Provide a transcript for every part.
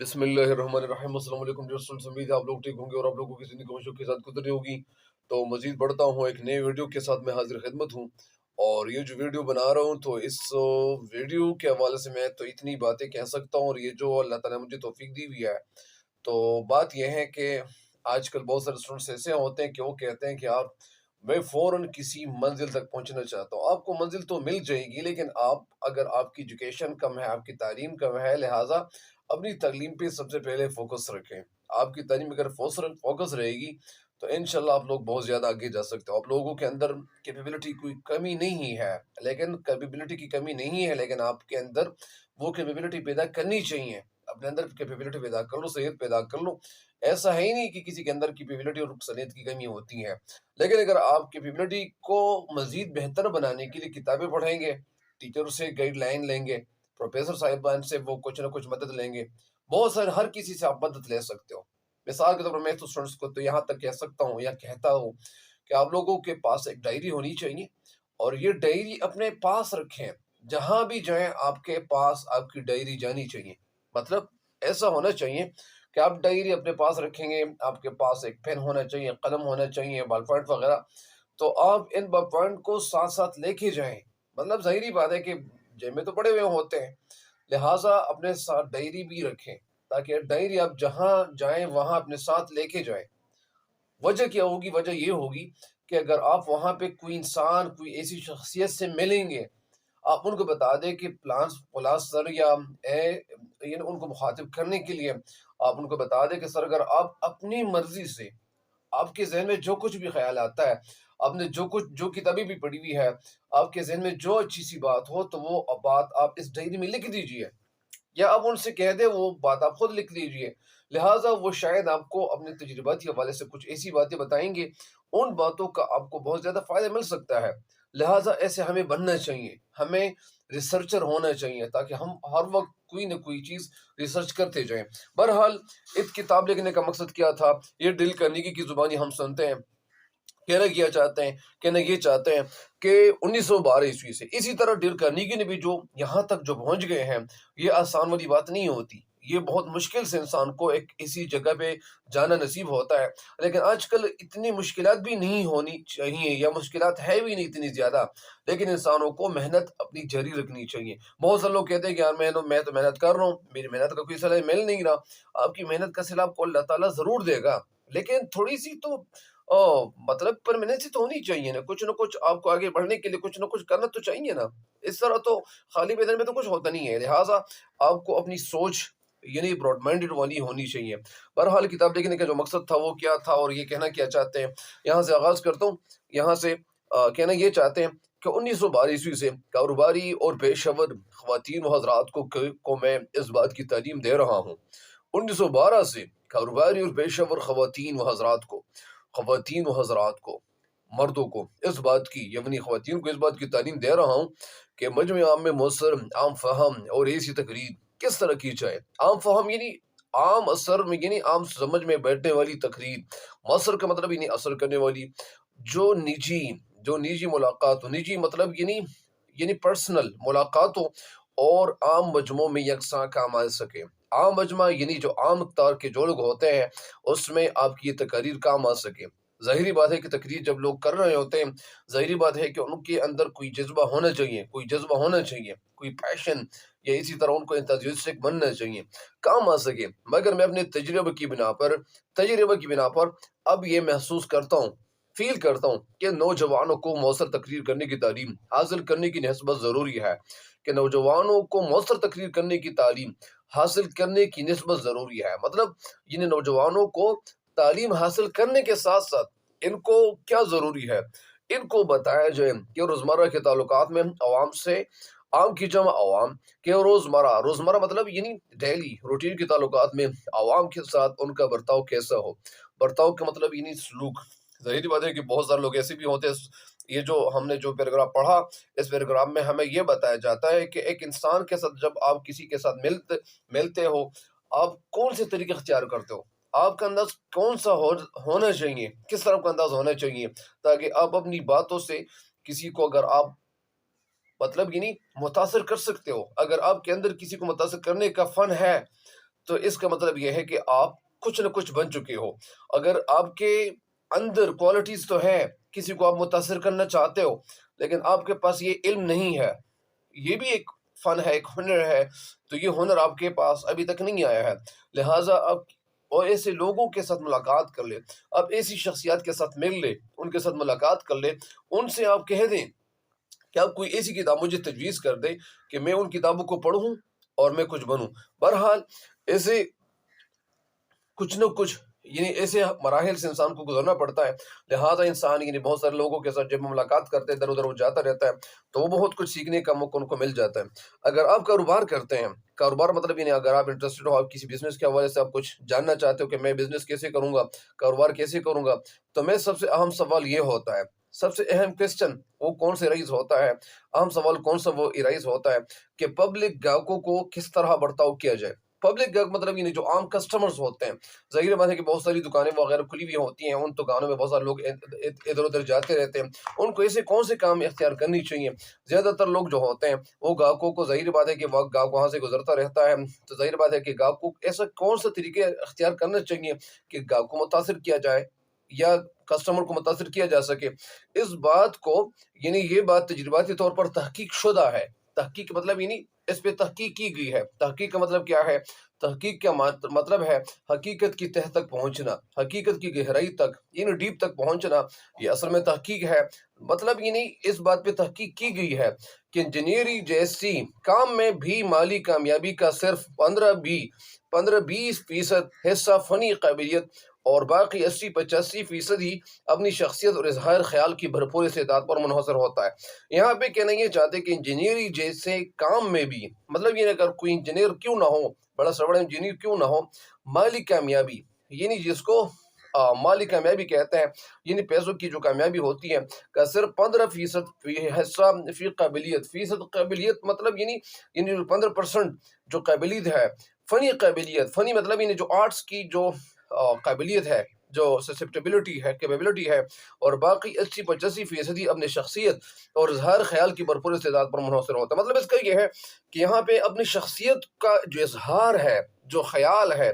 بسم اللہ الرحمن الرحیم۔ السلام علیکم ڈیئر اسٹوڈنٹس، امید ہے آپ لوگ ٹھیک ہوں گے اور آپ لوگوں کی زندگی خوشیوں کے ساتھ گزر رہی ہوگی۔ تو مزید بڑھتا ہوں، ایک نئے ویڈیو کے ساتھ میں حاضر خدمت ہوں، اور یہ جو ویڈیو بنا رہا ہوں تو اس ویڈیو کے حوالے سے میں تو اتنی باتیں کہہ سکتا ہوں، اور یہ جو اللہ تعالیٰ نے مجھے توفیق دی ہوئی ہے، تو بات یہ ہے کہ آج کل بہت سارے اسٹوڈنٹس ایسے ہوتے ہیں کہ وہ کہتے ہیں کہ آپ میں فوراً کسی منزل تک پہنچنا چاہتا ہوں۔ آپ کو منزل تو مل جائے گی، لیکن اگر آپ کی ایجوکیشن کم ہے، آپ کی تعلیم کم ہے، لہٰذا اپنی تعلیم پہ سب سے پہلے فوکس رکھیں۔ آپ کی تعلیم اگر فوکس رہے گی تو انشاءاللہ آپ لوگ بہت زیادہ آگے جا سکتے ہو۔ آپ لوگوں کے اندر کیپیبلٹی کوئی کمی نہیں ہے، لیکن آپ کے اندر وہ کیپیبلٹی پیدا کرنی چاہیے۔ اپنے اندر کیپیبلٹی پیدا کر لو، صلاحیت پیدا کر لو۔ ایسا ہے ہی نہیں کہ کسی کے اندر کیپیبلٹی اور صلاحیت کی کمی ہوتی ہے، لیکن اگر آپ کیپیبلٹی کو مزید بہتر بنانے کے لیے کتابیں پڑھیں گے، ٹیچر سے گائیڈ لائن لیں گے، پروفیسر صاحبان سے وہ کچھ نہ کچھ مدد لیں گے، بہت سارے ہر کسی سے آپ مدد لے سکتے ہو۔ مثال کے طور پر میں تو اسٹوڈنٹس کو تو یہاں تک کہہ سکتا ہوں یا کہتا ہوں کہ آپ لوگوں کے پاس ایک ڈائری ہونی چاہیے، اور یہ ڈائری اپنے پاس رکھیں۔ جہاں بھی جائیں آپ کے پاس آپ کی ڈائری جانی چاہیے۔ مطلب ایسا ہونا چاہیے کہ آپ ڈائری اپنے پاس رکھیں گے، آپ کے پاس ایک پین ہونا چاہیے، قلم ہونا چاہیے، بال پوائنٹ وغیرہ، تو آپ ان بال پوائنٹ کو ساتھ ساتھ لے کے جائیں۔ مطلب ظاہری بات ہے کہ جیب میں تو پڑے ہوئے ہوتے ہیں، لہٰذا اپنے ساتھ ڈائری بھی رکھیں، تاکہ ڈائری آپ جہاں جائیں وہاں اپنے ساتھ لے کے جائیں۔ وجہ کیا ہوگی؟ وجہ یہ ہوگی کہ اگر آپ وہاں پہ کوئی انسان، کوئی ایسی شخصیت سے ملیں گے، آپ ان کو بتا دیں کہ فلاں سر یا یعنی ان کو مخاطب کرنے کے لیے آپ ان کو بتا دیں کہ سر، اگر آپ اپنی مرضی سے، آپ کے ذہن میں جو کچھ بھی خیال آتا ہے، آپ نے جو کتابیں بھی پڑھی ہوئی ہے، آپ کے ذہن میں جو اچھی سی بات ہو، تو وہ بات آپ اس ڈائری میں لکھ دیجئے، یا آپ ان سے کہہ دیں وہ بات آپ خود لکھ لیجئے۔ لہٰذا وہ شاید آپ کو اپنے تجربات کے حوالے سے کچھ ایسی باتیں بتائیں گے، ان باتوں کا آپ کو بہت زیادہ فائدہ مل سکتا ہے۔ لہٰذا ایسے ہمیں بننا چاہیے، ہمیں ریسرچر ہونا چاہیے، تاکہ ہم ہر وقت کوئی نہ کوئی چیز ریسرچ کرتے جائیں۔ بہرحال اس کتاب لکھنے کا مقصد کیا تھا؟ یہ ڈیل کرنیگی کی زبانی ہم سنتے ہیں، کہنا یہ چاہتے ہیں کہ 1912 عیسوی سے اسی طرح ڈیل کرنیگی نے بھی جو یہاں تک جو پہنچ گئے ہیں، یہ آسان والی بات نہیں ہوتی۔ یہ بہت مشکل سے انسان کو ایک اسی جگہ پہ جانا نصیب ہوتا ہے، لیکن آج کل اتنی مشکلات بھی نہیں ہونی چاہیے، یا مشکلات ہے بھی نہیں اتنی زیادہ، لیکن انسانوں کو محنت اپنی جاری رکھنی چاہیے۔ بہت سے لوگ کہتے ہیں کہ یار میں تو محنت کر رہا ہوں، میری محنت کا کوئی صلاح مل نہیں رہا۔ آپ کی محنت کا صلاح آپ کو اللہ تعالیٰ ضرور دے گا، لیکن تھوڑی سی تو مطلب پرماننسی تو ہونی چاہیے نا، کچھ نہ کچھ آپ کو آگے بڑھنے کے لیے کچھ نہ کچھ کرنا تو چاہیے نا۔ اس طرح تو خالی میدان میں تو کچھ ہوتا نہیں ہے، لہٰذا آپ کو اپنی سوچ یعنی براڈ مائنڈڈ والی ہونی چاہیے۔ بہرحال کتاب لکھنے کا جو مقصد تھا وہ کیا تھا، اور یہ کہنا کیا چاہتے ہیں، یہاں سے آغاز کرتا ہوں۔ یہاں سے کہنا یہ چاہتے ہیں کہ 1912 عیسوی سے کاروباری اور پیشہ ور خواتین و حضرات کو میں اس بات کی تعلیم دے رہا ہوں۔ 1912 سے کاروباری اور پیشہ ور خواتین و حضرات کو، مردوں کو اس بات کی، یعنی خواتین کو اس بات کی تعلیم دے رہا ہوں کہ مجمع عام میں مؤثر، عام فہم اور ایسی تقریر کس طرح کی جائے۔ عام فہم یعنی عام اثر میں، یعنی عام سمجھ میں بیٹھنے والی تقریر۔ مؤثر کا مطلب یعنی اثر کرنے والی، جو نجی ملاقات ہو، نجی مطلب یعنی پرسنل ملاقات ہو، اور عام مجموعوں میں یکساں کام آ سکے۔ عام مجمع یعنی جو عام اقدار کے جو لوگ ہوتے ہیں، اس میں آپ کی یہ تقاریر کام آ سکے۔ ظاہری بات ہے کہ تقریر جب لوگ کر رہے ہوتے ہیں، ظاہری بات ہے کہ ان کے اندر کوئی جذبہ ہونا چاہیے، کوئی پیشن، یا اسی طرح ان کو انتھوزیاسٹک بننا چاہیے، کام آ سکے۔ مگر میں اپنے تجربے کی بنا پر اب یہ محسوس کرتا ہوں، فیل کرتا ہوں کہ نوجوانوں کو مؤثر تقریر کرنے کی تعلیم حاصل کرنے کی نسبت ضروری ہے، مطلب یعنی نوجوانوں کو تعلیم حاصل کرنے کے ساتھ ساتھ ان کو کیا ضروری ہے، ان کو بتایا جائے کہ روزمرہ کے تعلقات میں عوام سے، عام کی جمع عوام کے روزمرہ مطلب یعنی ڈیلی روٹین کے تعلقات میں عوام کے ساتھ ان کا برتاؤ کیسا ہو۔ برتاؤ کا مطلب یعنی سلوک۔ ظاہری بات ہے کہ بہت سارے لوگ ایسے بھی ہوتے ہیں، یہ جو ہم نے جو پیراگراف پڑھا، اس پیراگراف میں ہمیں یہ بتایا جاتا ہے کہ ایک انسان کے ساتھ جب آپ کسی کے ساتھ ملتے ہو، آپ کون سے طریقے اختیار کرتے ہو، آپ کا انداز کون سا ہونا چاہیے، کس طرح کا انداز ہونا چاہیے، تاکہ آپ اپنی باتوں سے کسی کو، اگر آپ مطلب یعنی متاثر کر سکتے ہو۔ اگر آپ کے اندر کسی کو متاثر کرنے کا فن ہے، تو اس کا مطلب یہ ہے کہ آپ کچھ نہ کچھ بن چکے ہو۔ اگر آپ کے اندر کوالٹیز تو ہے، کسی کو آپ متاثر کرنا چاہتے ہو، لیکن آپ کے پاس یہ علم نہیں ہے، یہ بھی ایک فن ہے، ایک ہنر ہے، تو یہ ہنر آپ کے پاس ابھی تک نہیں آیا ہے، لہٰذا آپ اور ایسے لوگوں کے ساتھ ملاقات کر لے، آپ ایسی شخصیات کے ساتھ مل لے، ان کے ساتھ ملاقات کر لے، ان سے آپ کہہ دیں کہ آپ کوئی ایسی کتاب مجھے تجویز کر دیں کہ میں ان کتابوں کو پڑھوں اور میں کچھ بنوں۔ بہرحال ایسے کچھ نہ کچھ ایسے مراحل سے انسان کو گزرنا پڑتا ہے، لہٰذا انسان بہت سارے لوگوں کے ساتھ جب ملاقات کرتے ہیں، ادھر ادھر وہ جاتا رہتا ہے، تو وہ بہت کچھ سیکھنے کا موقع ان کو مل جاتا ہے۔ اگر آپ کاروبار کرتے ہیں، کاروبار مطلب اگر آپ انٹرسٹڈ ہو، آپ کسی بزنس کے حوالے سے آپ کچھ جاننا چاہتے ہو کہ میں بزنس کیسے کروں گا، کاروبار کیسے کروں گا، تو میں سب سے اہم سوال یہ ہوتا ہے، سب سے اہم کوشچن وہ کون سے رائز ہوتا ہے، اہم سوال کون سا وہ رائز ہوتا ہے کہ پبلک گاہکوں کو کس طرح برتاؤ کیا جائے۔ پبلک گاہک مطلب جو عام کسٹمرز ہوتے ہیں، ظاہر بات ہے کہ بہت ساری دکانیں وغیرہ کھلی ہوئی ہوتی ہیں، ان دکانوں میں بہت سارے لوگ ادھر ادھر جاتے رہتے ہیں، ان کو ایسے کون سے کام اختیار کرنی چاہیے۔ زیادہ تر لوگ جو ہوتے ہیں وہ گاہکوں کو، ظاہر بات ہے کہ گاہک وہاں سے گزرتا رہتا ہے، تو ظاہر بات ہے کہ گاہک کو ایسا کون سا طریقے اختیار کرنا چاہیے کہ گاہک کو متاثر کیا جائے یا کسٹمر کو متاثر کیا جا سکے۔ اس بات کو یہ بات تجرباتی طور پر تحقیق شدہ ہے۔ تحقیق کا مطلب اس پہ تحقیق کی گئی ہے۔ تحقیق کا مطلب کیا ہے؟ تحقیق کا مطلب ہے حقیقت کی تہ تک پہنچنا، حقیقت کی گہرائی تک، ڈیپ تک پہنچنا، یہ اصل میں تحقیق ہے۔ مطلب اس بات پہ تحقیق کی گئی ہے کہ انجینئرنگ جیسی کام میں بھی مالی کامیابی کا صرف 15-20% حصہ فنی قابلیت اور باقی 80-85% ہی اپنی شخصیت اور اظہار خیال کی بھرپور استعداد پر منحصر ہوتا ہے۔ یہاں پہ کہنا یہ چاہتے کہ انجینئرنگ جیسے کام میں بھی، مطلب اگر کوئی انجینئر کیوں نہ ہو، بڑا سے بڑا انجینئر کیوں نہ ہو، مالی کامیابی جس کو مالی کامیابی کہتے ہیں، پیسوں کی جو کامیابی ہوتی ہے کا صرف 15% حصہ فیصد قابلیت مطلب 15% جو قابلیت ہے، فنی قابلیت، فنی مطلب جو آرٹس کی جو قابلیت ہے، جو سسپٹیبلٹی ہے، کیپیبلٹی ہے، اور باقی 80-85% اپنی شخصیت اور اظہار خیال کی بھرپور استعداد پر منحصر ہوتا ہے۔ مطلب اس کا یہ ہے کہ یہاں پہ اپنی شخصیت کا جو اظہار ہے، جو خیال ہے،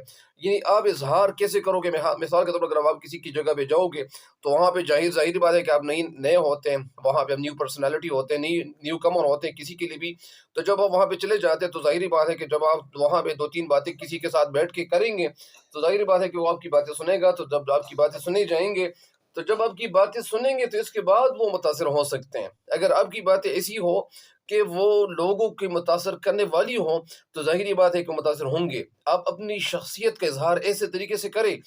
آپ اظہار کیسے کرو گے۔ مثال کے طور پر اگر آپ کسی کی جگہ پہ جاؤ گے تو وہاں پہ ظاہر بات ہے کہ آپ نئے ہوتے ہیں، وہاں پہ نیو پرسنالٹی ہوتے ہیں، نیو کمر ہوتے ہیں کسی کے لیے بھی، تو جب آپ وہاں پہ چلے جاتے ہیں تو ظاہری بات ہے کہ جب آپ وہاں پہ 2-3 باتیں کسی کے ساتھ بیٹھ کے کریں گے تو ظاہری بات ہے کہ وہ آپ کی باتیں سنے گا، تو جب آپ کی باتیں سنے جائیں گے، تو جب آپ کی باتیں سنیں گے تو اس کے بعد وہ متاثر ہو سکتے ہیں۔ اگر آپ کی باتیں ایسی ہو کہ وہ لوگوں کی متاثر کرنے والی ہوں تو ظاہری بات ہے کہ متاثر ہوں گے۔ آپ اپنی شخصیت کا اظہار ایسے طریقے سے کریں۔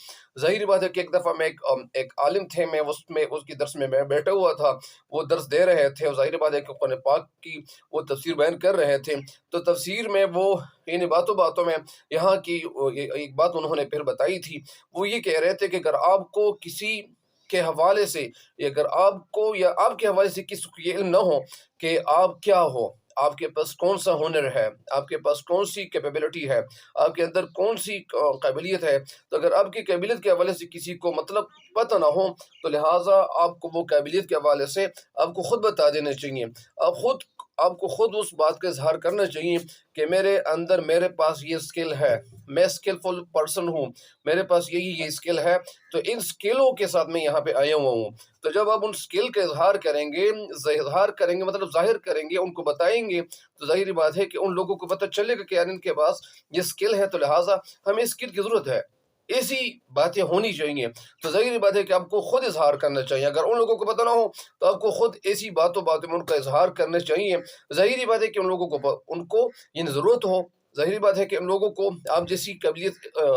ظاہری بات ہے کہ ایک دفعہ میں ایک عالم تھے، میں اس کی درس میں بیٹھا ہوا تھا، وہ درس دے رہے تھے، اور ظاہر بات ہے کہ قرآن پاک کی وہ تفسیر بیان کر رہے تھے، تو تفسیر میں وہ باتوں میں یہاں کی ایک بات انہوں نے پھر بتائی تھی، وہ یہ کہہ رہے تھے کہ اگر آپ کو کسی کے حوالے سے، اگر آپ کو یا آپ کے حوالے سے کسی کو یہ علم نہ ہو کہ آپ کیا ہو، آپ کے پاس کون سا ہنر ہے، آپ کے پاس کون سی کیپیبلٹی ہے، آپ کے اندر کون سی قابلیت ہے، تو اگر آپ کی قابلیت کے حوالے سے کسی کو مطلب پتہ نہ ہو تو لہٰذا آپ کو وہ قابلیت کے حوالے سے آپ کو خود بتا دینا چاہیے۔ آپ کو خود اس بات کا اظہار کرنا چاہیے کہ میرے پاس یہ اسکل ہے، میں اسکلفل پرسن ہوں، میرے پاس یہ اسکل ہے، تو ان اسکلوں کے ساتھ میں یہاں پہ آیا ہوا ہوں۔ تو جب آپ ان اسکل کا اظہار کریں گے مطلب ظاہر کریں گے، ان کو بتائیں گے، تو ظاہری بات ہے کہ ان لوگوں کو پتہ چلے گا کہ یار ان کے پاس یہ اسکل ہے، تو لہٰذا ہمیں اسکل کی ضرورت ہے، ایسی باتیں ہونی چاہیے۔ تو ظاہری بات ہے کہ آپ کو خود اظہار کرنا چاہیے۔ اگر ان لوگوں کو پتہ نہ ہو تو آپ کو خود ایسی باتوں میں ان کا اظہار کرنا چاہیے۔ ظاہری بات ہے کہ ان کو ضرورت ہو، ظاہری بات ہے کہ ان لوگوں کو آپ جیسی قابلیت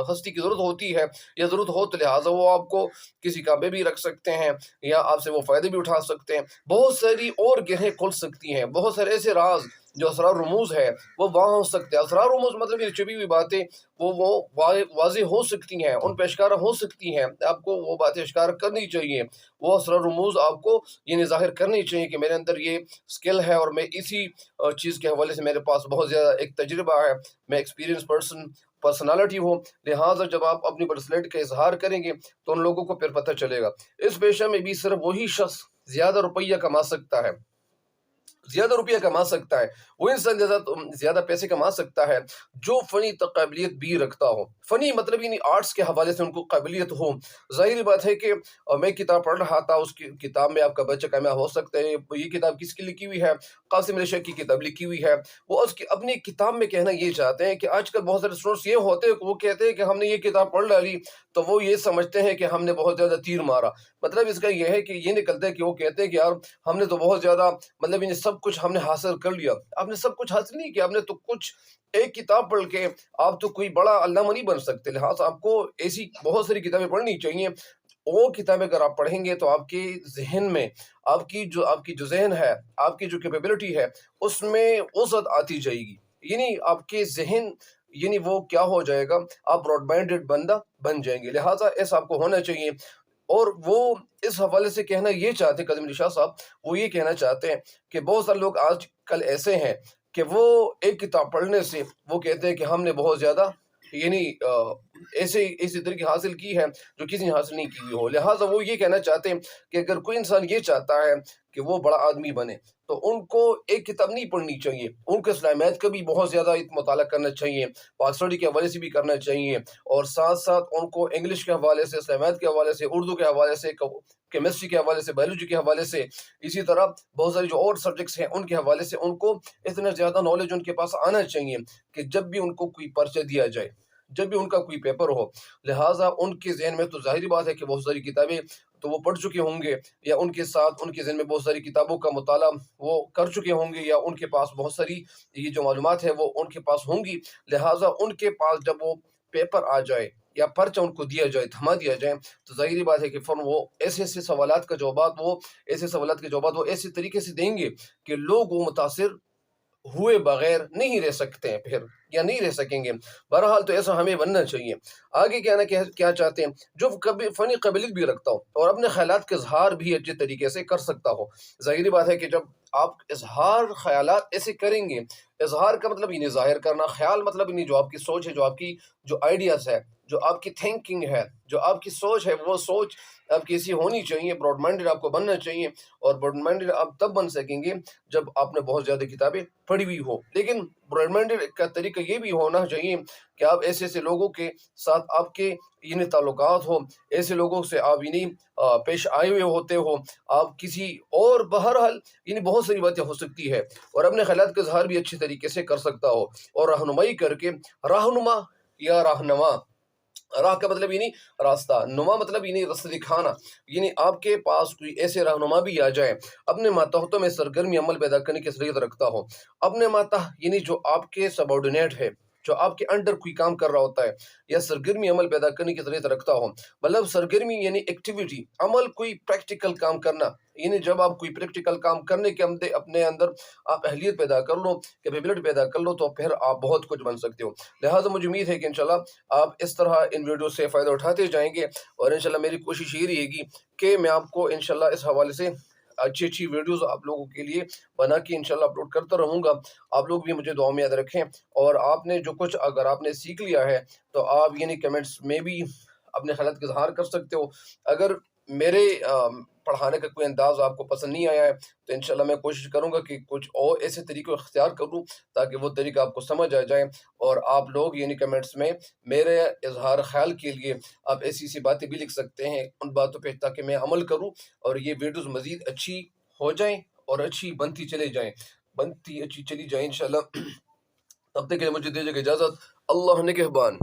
ہستی کی ضرورت ہوتی ہے یا ضرورت ہو، تو لہٰذا وہ آپ کو کسی کام پہ بھی رکھ سکتے ہیں یا آپ سے وہ فائدے بھی اٹھا سکتے ہیں۔ بہت ساری اور گرہیں کھل سکتی ہیں، بہت سارے ایسے راز جو اسرار رموز ہے وہ وہاں ہو سکتے ہیں۔ اسرار رموز مطلب یہ چھپی ہوئی باتیں وہ واضح ہو سکتی ہیں، ان پہ اشکار ہو سکتی ہیں، آپ کو وہ باتیں اشکار کرنی چاہیے، وہ اسرار رموز آپ کو ظاہر کرنی چاہیے کہ میرے اندر یہ اسکل ہے اور میں اسی چیز کے حوالے سے میرے پاس بہت زیادہ ایک تجربہ ہے، میں ایکسپیرینس پرسنالٹی ہو۔ لہٰذا جب آپ اپنی پرسنالٹی کا اظہار کریں گے تو ان لوگوں کو پھر پتہ چلے گا۔ اس پیشہ میں بھی صرف وہی شخص زیادہ روپیہ کما سکتا ہے زیادہ روپیہ کما سکتا ہے، وہ انسان زیادہ پیسے کما سکتا ہے جو فنی قابلیت بھی رکھتا ہو۔ فنی مطلب یعنی آرٹس کے حوالے سے ان کو قابلیت ہو۔ ظاہری بات ہے کہ میں کتاب پڑھ رہا تھا، اس کی کتاب میں آپ کا بچہ کامیاب ہو سکتا ہے۔ یہ کتاب کس کی لکھی ہوئی ہے؟ قاسم علی شیخ کی کتاب لکھی ہوئی ہے۔ وہ اس کی اپنی کتاب میں کہنا یہ چاہتے ہیں کہ آج کل بہت سارے اسٹوڈنٹس یہ ہوتے ہیں کہ وہ کہتے ہیں کہ ہم نے یہ کتاب پڑھ ڈالی تو وہ یہ سمجھتے ہیں کہ ہم نے بہت زیادہ تیر مارا۔ مطلب اس کا یہ ہے کہ یہ نکلتا ہے کہ وہ کہتے ہیں کہ یار ہم نے تو بہت زیادہ مطلب یعنی سب کچھ ہم نے حاصل کر لیا۔ آپ نے سب کچھ حاصل نہیں کیا، آپ نے تو کچھ ایک کتاب پڑھ کے آپ تو کوئی بڑا علامہ نہیں بن سکتے۔ لہٰذا آپ کو ایسی بہت ساری کتابیں پڑھنی چاہیے۔ وہ کتابیں اگر آپ پڑھیں گے تو آپ کے ذہن میں آپ کی جو ذہن ہے، آپ کی جو کیپیبلٹی ہے، اس میں وسعت آتی جائے گی۔ یعنی آپ کے ذہن یعنی وہ کیا ہو جائے گا، آپ براڈ مائنڈڈ بندہ بن جائیں گے۔ لہٰذا ایسا آپ کو ہونا چاہیے۔ اور وہ اس حوالے سے کہنا یہ چاہتے ہیں، قاسم علی شاہ صاحب وہ یہ کہنا چاہتے ہیں کہ بہت سارے لوگ آج کل ایسے ہیں کہ وہ ایک کتاب پڑھنے سے وہ کہتے ہیں کہ ہم نے بہت زیادہ یعنی ایسی طریقے حاصل کی ہے جو کسی نے حاصل نہیں کی ہوئی ہو۔ لہٰذا وہ یہ کہنا چاہتے ہیں کہ اگر کوئی انسان یہ چاہتا ہے کہ وہ بڑا آدمی بنے تو ان کو ایک کتاب نہیں پڑھنی چاہیے، ان کو اسلامیات کا بھی بہت زیادہ مطالعہ کرنا چاہیے، پاک اسٹڈی کے حوالے سے بھی کرنا چاہیے، اور ساتھ ساتھ ان کو انگلش کے حوالے سے، اسلامیات کے حوالے سے، اردو کے حوالے سے، کیمسٹری کے حوالے سے، بایولوجی کے حوالے سے، اسی طرح بہت ساری جو اور سبجیکٹس ہیں ان کے حوالے سے ان کو اتنا زیادہ نالج ان کے پاس آنا چاہیے کہ جب بھی ان کو کوئی پرچہ دیا جائے، جب بھی ان کا کوئی پیپر ہو، لہٰذا ان کے ذہن میں تو ظاہری بات ہے کہ بہت ساری کتابیں تو وہ پڑھ چکے ہوں گے، یا ان کے ساتھ ان کے ذہن میں بہت ساری کتابوں کا مطالعہ وہ کر چکے ہوں گے، یا ان کے پاس بہت ساری یہ جو معلومات ہے وہ ان کے پاس ہوں گی۔ لہٰذا ان کے پاس جب وہ پیپر آ جائے یا پرچہ ان کو دیا جائے، تھما دیا جائے، تو ظاہری بات ہے کہ فوراً وہ ایسے سوالات کے جوابات وہ ایسے طریقے سے دیں گے کہ لوگ وہ متاثر ہوئے بغیر نہیں رہ سکتے ہیں پھر، یا نہیں رہ سکیں گے۔ بہرحال تو ایسا ہمیں بننا چاہیے۔ آگے کیا چاہتے ہیں؟ جو کبھی فنی قابلیت بھی رکھتا ہو اور اپنے خیالات کا اظہار بھی اچھے طریقے سے کر سکتا ہو۔ ظاہری بات ہے کہ جب آپ اظہار خیالات ایسے کریں گے، اظہار کا مطلب انہیں ظاہر کرنا، خیال مطلب انہیں جو آپ کی سوچ ہے، جو آپ کی جو آئیڈیاز ہے، جو آپ کی تھنکنگ ہے، جو آپ کی سوچ ہے، وہ سوچ آپ کی ایسی ہونی چاہیے، براڈ مائنڈڈ آپ کو بننا چاہیے۔ اور براڈ مائنڈڈ آپ تب بن سکیں گے جب آپ نے بہت زیادہ کتابیں پڑھی ہوئی ہو۔ لیکن براڈ مائنڈڈ کا طریقہ یہ بھی ہونا چاہیے کہ آپ ایسے لوگوں کے ساتھ آپ کے یعنی تعلقات ہو، ایسے لوگوں سے آپ یعنی پیش آئے ہوئے ہوتے ہو، آپ کسی اور بہرحال یعنی بہت ساری باتیں ہو سکتی ہے، اور اپنے خیالات کا اظہار بھی اچھے طریقے سے کر سکتا ہو، اور رہنمائی کر کے رہنما یا رہنما، راہ کا مطلب یعنی راستہ، نما مطلب یعنی راستہ دکھانا، یعنی آپ کے پاس کوئی ایسے رہنما بھی آ جائے اپنے ماتحتوں میں سرگرمی عمل پیدا کرنے کی صلاحیت رکھتا ہو۔ اپنے ماتحت یعنی جو آپ کے سبارڈینیٹ ہے، جو آپ کے انڈر کوئی کام کر رہا ہوتا ہے، یا سرگرمی عمل پیدا کرنے کی صلاحیت رکھتا ہو۔ مطلب سرگرمی یعنی ایکٹیویٹی، عمل کوئی پریکٹیکل کام کرنا، یعنی جب آپ کوئی پریکٹیکل کام کرنے کے اپنے اندر آپ اہلیت پیدا کر لو، کیپیبلٹی پیدا کر لو، تو پھر آپ بہت کچھ بن سکتے ہو۔ لہٰذا مجھے امید ہے کہ انشاءاللہ آپ اس طرح ان ویڈیو سے فائدہ اٹھاتے جائیں گے، اور انشاءاللہ میری کوشش یہ رہے گی کہ میں آپ کو انشاءاللہ اس حوالے سے اچھی ویڈیوز آپ لوگوں کے لیے بنا کے انشاءاللہ اپلوڈ کرتا رہوں گا۔ آپ لوگ بھی مجھے دعا میں یاد رکھیں، اور آپ نے جو کچھ اگر آپ نے سیکھ لیا ہے تو آپ یعنی کمنٹس میں بھی اپنے خیالات کا اظہار کر سکتے ہو۔ اگر میرے پڑھانے کا کوئی انداز آپ کو پسند نہیں آیا ہے تو انشاءاللہ میں کوشش کروں گا کہ کچھ اور ایسے طریقے اختیار کروں تاکہ وہ طریقہ آپ کو سمجھ آ جائے، اور آپ لوگ یعنی کمنٹس میں میرے اظہار خیال کے لیے آپ ایسی باتیں بھی لکھ سکتے ہیں ان باتوں پہ، تاکہ میں عمل کروں اور یہ ویڈیوز مزید اچھی ہو جائیں اور اچھی بنتی چلی جائیں انشاءاللہ۔ تب تک کے لیے مجھے دیجیے گا اجازت۔ اللہ نگہبان۔